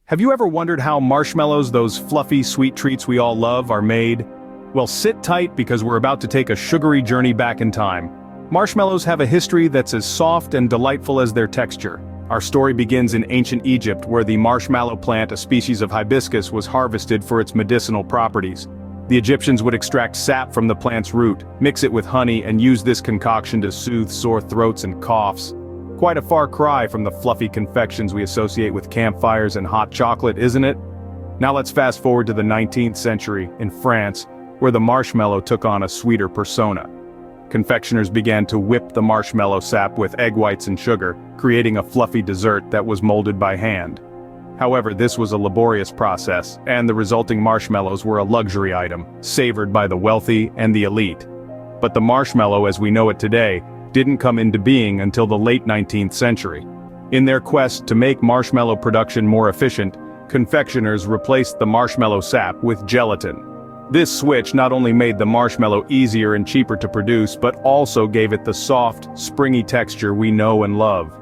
Have you ever wondered how marshmallows, those fluffy sweet treats we all love, are made? Well, sit tight because we're about to take a sugary journey back in time. Marshmallows have a history that's as soft and delightful as their texture. Our story begins in ancient Egypt, where the marshmallow plant, a species of hibiscus, was harvested for its medicinal properties. The Egyptians would extract sap from the plant's root, mix it with honey, and use this concoction to soothe sore throats and coughs. Quite a far cry from the fluffy confections we associate with campfires and hot chocolate, isn't it? Now let's fast forward to the 19th century, in France, where the marshmallow took on a sweeter persona. Confectioners began to whip the marshmallow sap with egg whites and sugar, creating a fluffy dessert that was molded by hand. However, this was a laborious process, and the resulting marshmallows were a luxury item, savored by the wealthy and the elite. But the marshmallow as we know it today didn't come into being until the late 19th century. In their quest to make marshmallow production more efficient, confectioners replaced the marshmallow sap with gelatin. This switch not only made the marshmallow easier and cheaper to produce, but also gave it the soft, springy texture we know and love.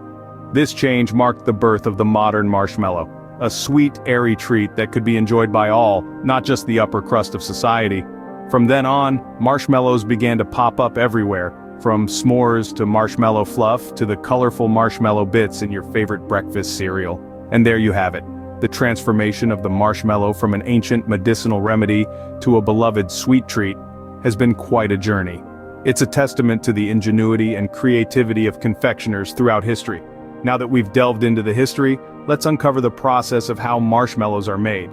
This change marked the birth of the modern marshmallow, a sweet, airy treat that could be enjoyed by all, not just the upper crust of society. From then on, marshmallows began to pop up everywhere, from s'mores to marshmallow fluff to the colorful marshmallow bits in your favorite breakfast cereal. And there you have it. The transformation of the marshmallow from an ancient medicinal remedy to a beloved sweet treat has been quite a journey. It's a testament to the ingenuity and creativity of confectioners throughout history. Now that we've delved into the history, let's uncover the process of how marshmallows are made.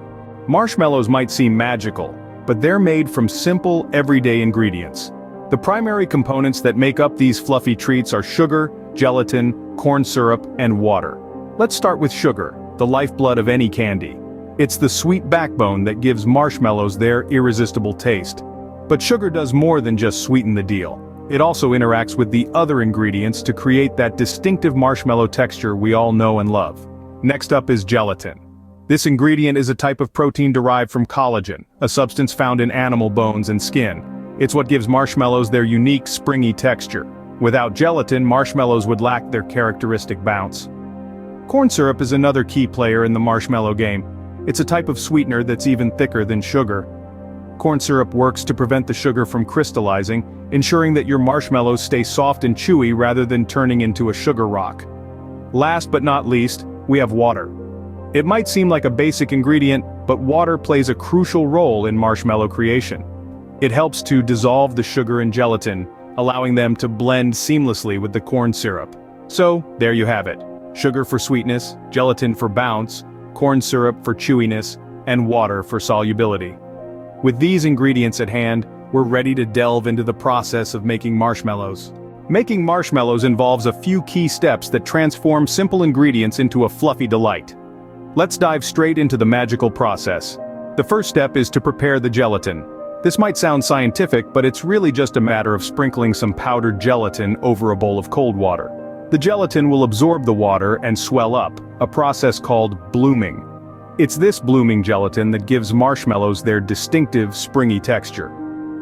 Marshmallows might seem magical, but they're made from simple, everyday ingredients. The primary components that make up these fluffy treats are sugar, gelatin, corn syrup, and water. Let's start with sugar, the lifeblood of any candy. It's the sweet backbone that gives marshmallows their irresistible taste. But sugar does more than just sweeten the deal. It also interacts with the other ingredients to create that distinctive marshmallow texture we all know and love. Next up is gelatin. This ingredient is a type of protein derived from collagen, a substance found in animal bones and skin. It's what gives marshmallows their unique, springy texture. Without gelatin, marshmallows would lack their characteristic bounce. Corn syrup is another key player in the marshmallow game. It's a type of sweetener that's even thicker than sugar. Corn syrup works to prevent the sugar from crystallizing, ensuring that your marshmallows stay soft and chewy rather than turning into a sugar rock. Last but not least, we have water. It might seem like a basic ingredient, but water plays a crucial role in marshmallow creation. It helps to dissolve the sugar and gelatin, allowing them to blend seamlessly with the corn syrup. So, there you have it. Sugar for sweetness, gelatin for bounce, corn syrup for chewiness, and water for solubility. With these ingredients at hand, we're ready to delve into the process of making marshmallows. Making marshmallows involves a few key steps that transform simple ingredients into a fluffy delight. Let's dive straight into the magical process. The first step is to prepare the gelatin. This might sound scientific, but it's really just a matter of sprinkling some powdered gelatin over a bowl of cold water. The gelatin will absorb the water and swell up, a process called blooming. It's this blooming gelatin that gives marshmallows their distinctive, springy texture.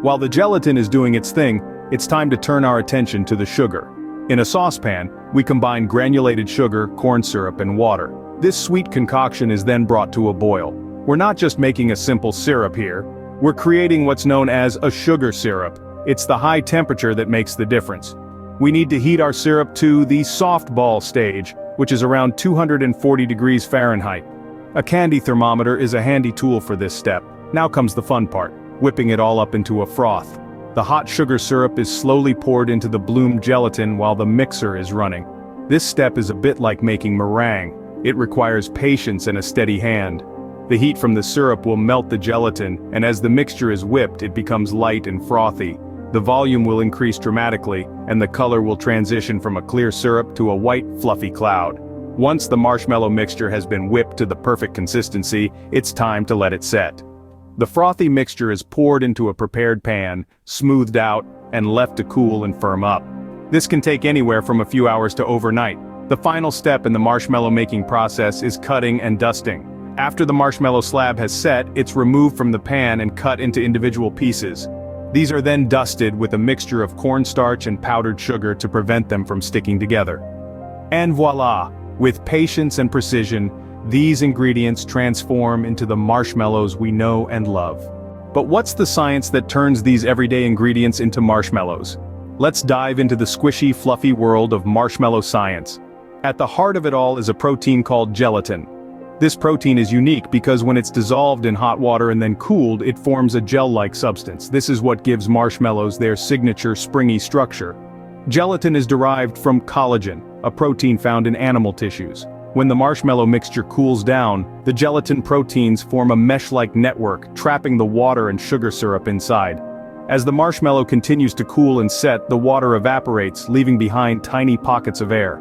While the gelatin is doing its thing, it's time to turn our attention to the sugar. In a saucepan, we combine granulated sugar, corn syrup, and water. This sweet concoction is then brought to a boil. We're not just making a simple syrup here. We're creating what's known as a sugar syrup. It's the high temperature that makes the difference. We need to heat our syrup to the soft ball stage, which is around 240 degrees Fahrenheit. A candy thermometer is a handy tool for this step. Now comes the fun part, whipping it all up into a froth. The hot sugar syrup is slowly poured into the bloomed gelatin while the mixer is running. This step is a bit like making meringue. It requires patience and a steady hand. The heat from the syrup will melt the gelatin, and as the mixture is whipped, it becomes light and frothy. The volume will increase dramatically, and the color will transition from a clear syrup to a white, fluffy cloud. Once the marshmallow mixture has been whipped to the perfect consistency, it's time to let it set. The frothy mixture is poured into a prepared pan, smoothed out, and left to cool and firm up. This can take anywhere from a few hours to overnight. The final step in the marshmallow making process is cutting and dusting. After the marshmallow slab has set, it's removed from the pan and cut into individual pieces. These are then dusted with a mixture of cornstarch and powdered sugar to prevent them from sticking together. And voila! With patience and precision, These ingredients transform into the marshmallows we know and love. But what's the science that turns these everyday ingredients into marshmallows? Let's dive into the squishy, fluffy world of marshmallow science. At the heart of it all is a protein called gelatin. This protein is unique because when it's dissolved in hot water and then cooled, it forms a gel-like substance. This is what gives marshmallows their signature springy structure. Gelatin is derived from collagen, a protein found in animal tissues. When the marshmallow mixture cools down, the gelatin proteins form a mesh-like network, trapping the water and sugar syrup inside. As the marshmallow continues to cool and set, the water evaporates, leaving behind tiny pockets of air.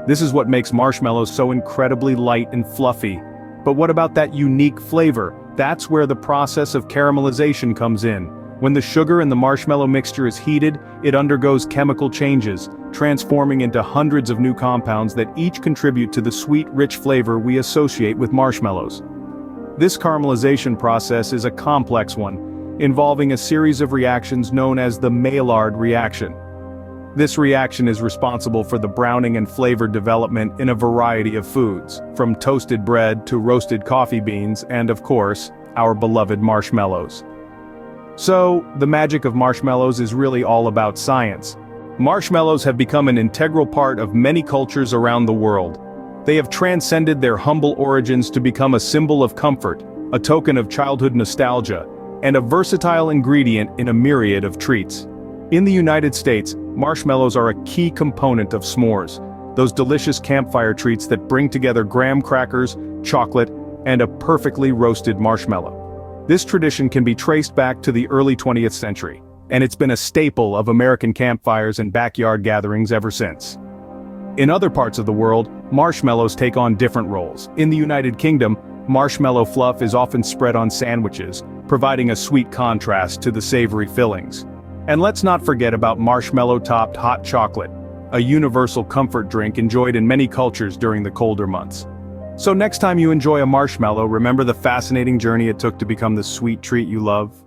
This is what makes marshmallows so incredibly light and fluffy. But what about that unique flavor? That's where the process of caramelization comes in. When the sugar in the marshmallow mixture is heated, it undergoes chemical changes, transforming into hundreds of new compounds that each contribute to the sweet, rich flavor we associate with marshmallows. This caramelization process is a complex one, involving a series of reactions known as the Maillard reaction. This reaction is responsible for the browning and flavor development in a variety of foods, from toasted bread to roasted coffee beans and, of course, our beloved marshmallows. So, the magic of marshmallows is really all about science. Marshmallows have become an integral part of many cultures around the world. They have transcended their humble origins to become a symbol of comfort, a token of childhood nostalgia, and a versatile ingredient in a myriad of treats. In the United States, marshmallows are a key component of s'mores, those delicious campfire treats that bring together graham crackers, chocolate, and a perfectly roasted marshmallow. This tradition can be traced back to the early 20th century, and it's been a staple of American campfires and backyard gatherings ever since. In other parts of the world, marshmallows take on different roles. In the United Kingdom, marshmallow fluff is often spread on sandwiches, providing a sweet contrast to the savory fillings. And let's not forget about marshmallow-topped hot chocolate, a universal comfort drink enjoyed in many cultures during the colder months. So next time you enjoy a marshmallow, remember the fascinating journey it took to become the sweet treat you love.